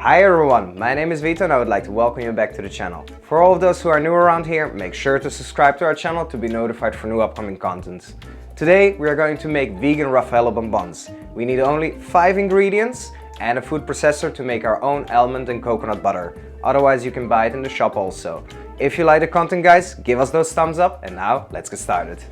Hi everyone, my name is Vito and I would like to welcome you back to the channel. For all of those who are new around here, make sure to subscribe to our channel to be notified for new upcoming content. Today we are going to make vegan Raffaello Bonbons. We need only 5 ingredients and a food processor to make our own almond and coconut butter. Otherwise you can buy it in the shop also. If you like the content guys, give us those thumbs up and now let's get started.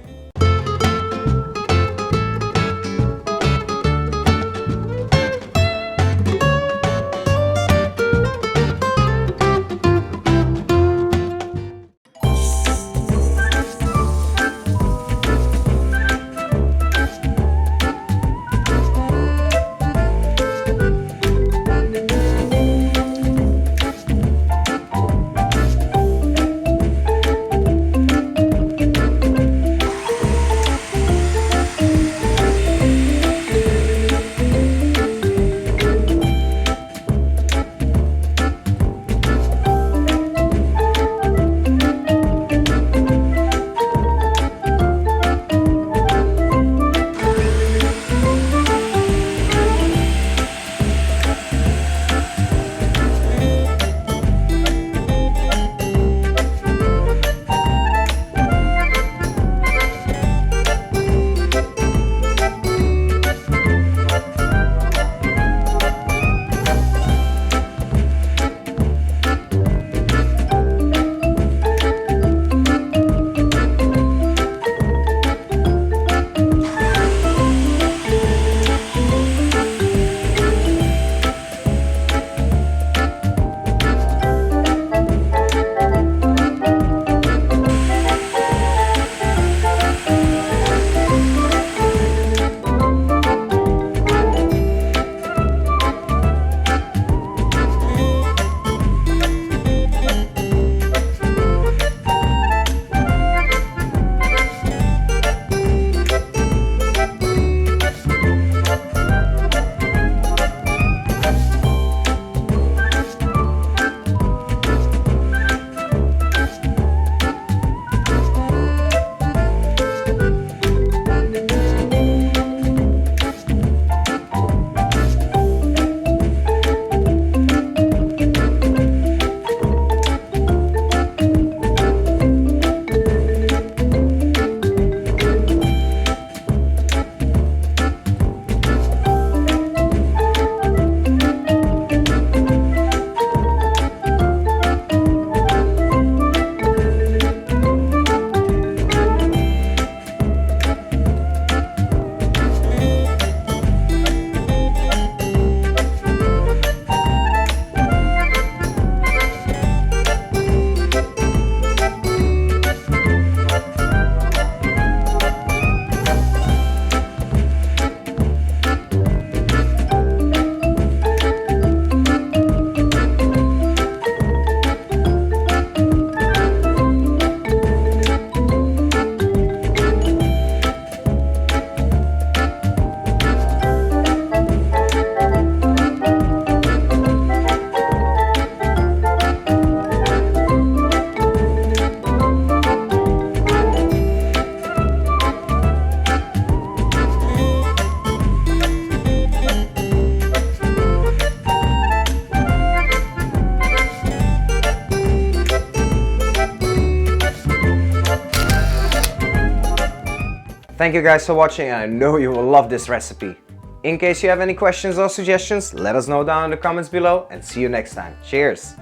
Thank you guys for watching and I know you will love this recipe. In case you have any questions or suggestions, let us know down in the comments below and see you next time. Cheers!